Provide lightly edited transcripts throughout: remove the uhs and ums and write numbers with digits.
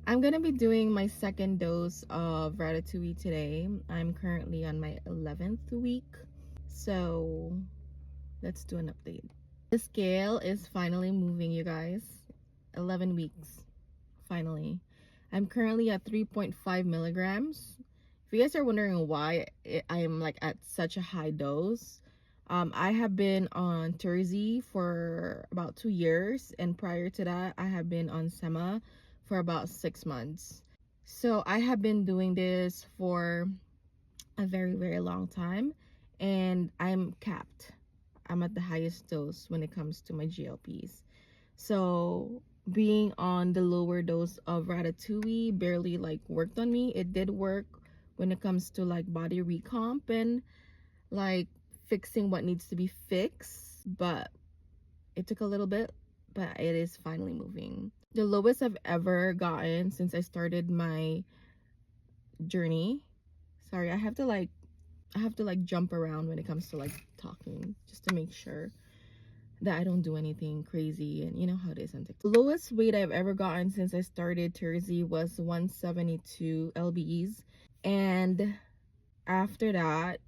I'm gonna be doing my second dose of Ratatouille today. I'm currently on my 11th week, so let's do an update. The scale is finally moving, you guys. 11 weeks, finally. I'm currently at 3.5 milligrams. If you guys are wondering why I'm like at such a high dose, I have been on Terzi for about 2 years, and prior to that, I have been on Sema for about 6 months. So I have been doing this for a very, very long time, and I'm capped. I'm at the highest dose when it comes to my GLPs. So being on the lower dose of Ratatouille barely like worked on me. It did work when it comes to like body recomp and like fixing what needs to be fixed, but it took a little bit, but it is finally moving. The lowest I've ever gotten since I started my journey. Sorry, I have to like jump around when it comes to like talking just to make sure that I don't do anything crazy, and you know how it is on TikTok. The lowest weight I've ever gotten since I started Terzi was 172 lbs, and after that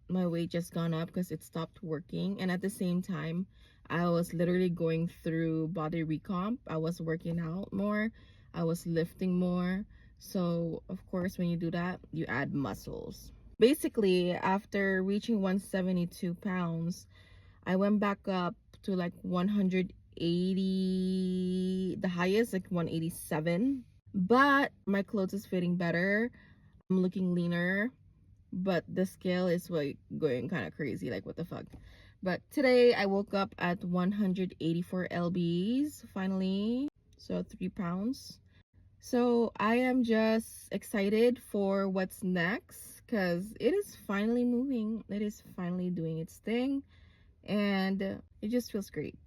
my weight just gone up because it stopped working. And at the same time, I was literally going through body recomp. I was working out more, I was lifting more, so of course when you do that you add muscles. Basically, after reaching 172 pounds, I went back up to like 180, the highest like 187, but my clothes is fitting better. I'm looking leaner, but the scale is like going kind of crazy, like what the fuck. But today I woke up at 184 lbs finally, so 3 pounds. So I am just excited for what's next because it is finally moving, it is finally doing its thing, and it just feels great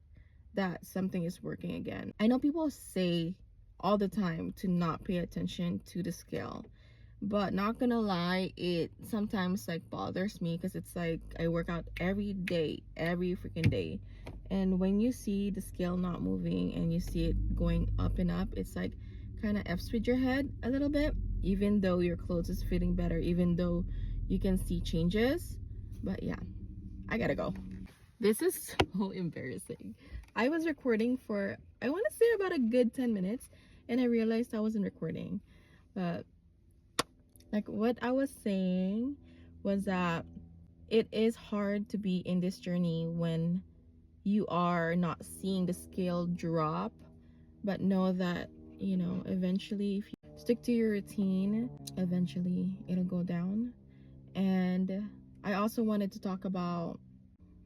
that something is working again. I know people say all the time to not pay attention to the scale, but not gonna lie, it sometimes like bothers me because it's like I work out every day, every freaking day, and when you see the scale not moving and you see it going up and up, it's like kind of f's with your head a little bit, even though your clothes is fitting better, even though you can see changes. But yeah, I gotta go. This is so embarrassing. I was recording for, I want to say, about a good 10 minutes, and I realized I wasn't recording. But like what I was saying was that it is hard to be in this journey when you are not seeing the scale drop, but know that, you know, eventually if you stick to your routine, eventually it'll go down. And I also wanted to talk about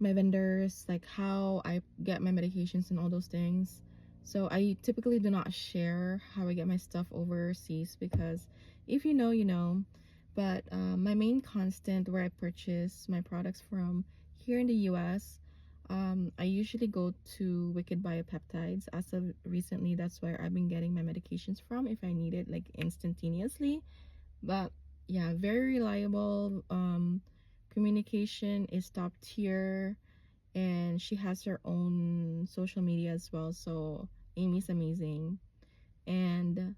my vendors, like how I get my medications and all those things. So I typically do not share how I get my stuff overseas because if you know, you know. But my main constant where I purchase my products from here in the US, I usually go to Wicked Biopeptides. As of recently, that's where I've been getting my medications from if I need it like instantaneously. But yeah, very reliable. Communication is top tier, and she has her own social media as well, so Amy's amazing. And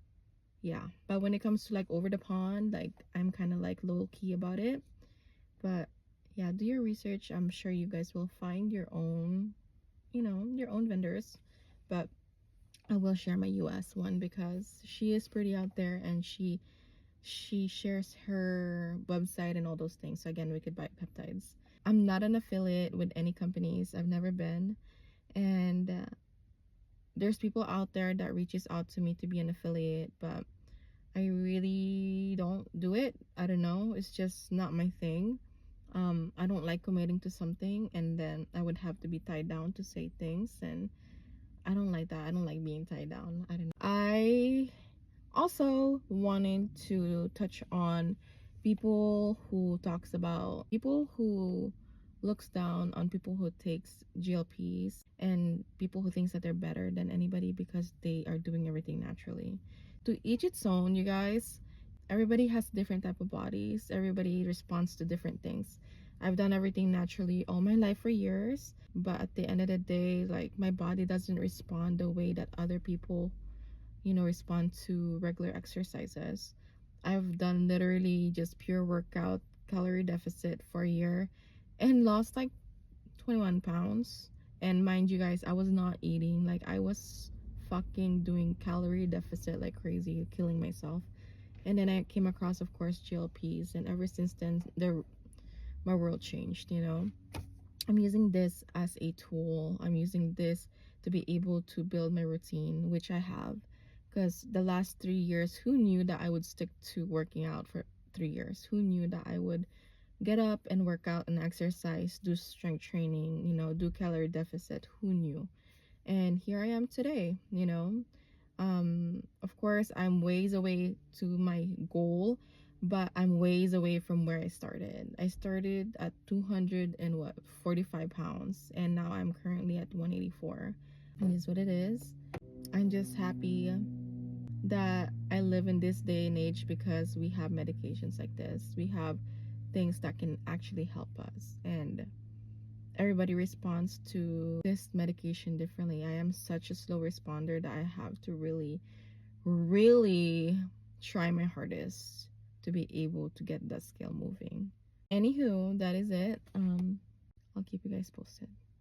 yeah, but when it comes to like over the pond, like I'm kind of like low key about it. But yeah, do your research. I'm sure you guys will find your own, you know, your own vendors. But I will share my US one because she is pretty out there, and she shares her website and all those things. So again, we could buy peptides. I'm not an affiliate with any companies, I've never been. And there's people out there that reaches out to me to be an affiliate, but I really don't do it. I don't know, it's just not my thing. I don't like committing to something and then I would have to be tied down to say things, and I don't like that. I don't like being tied down. I don't know. I also wanted to touch on people who looks down on people who takes GLPs, and people who thinks that they're better than anybody because they are doing everything naturally. To each its own, you guys. Everybody has different type of bodies, everybody responds to different things. I've done everything naturally all my life for years, but at the end of the day, like, my body doesn't respond the way that other people respond to regular exercises. I've done literally just pure workout, calorie deficit for a year, and lost like 21 pounds. And mind you guys, I was not eating. Like, I was fucking doing calorie deficit like crazy, killing myself. And then I came across, of course, GLPs, and ever since then, my world changed. I'm using this as a tool. I'm using this to be able to build my routine, which I have. Because the last 3 years, who knew that I would stick to working out for 3 years? Who knew that I would get up and work out and exercise, do strength training, do calorie deficit? Who knew? And here I am today. Of course, I'm ways away to my goal, but I'm ways away from where I started at 200 and 45 pounds, and now I'm currently at 184. It is what it is. I'm just happy that I live in this day and age because we have medications like this. We have things that can actually help us, and everybody responds to this medication differently. I am such a slow responder that I have to really, really try my hardest to be able to get that scale moving. Anywho, that is it. I'll keep you guys posted.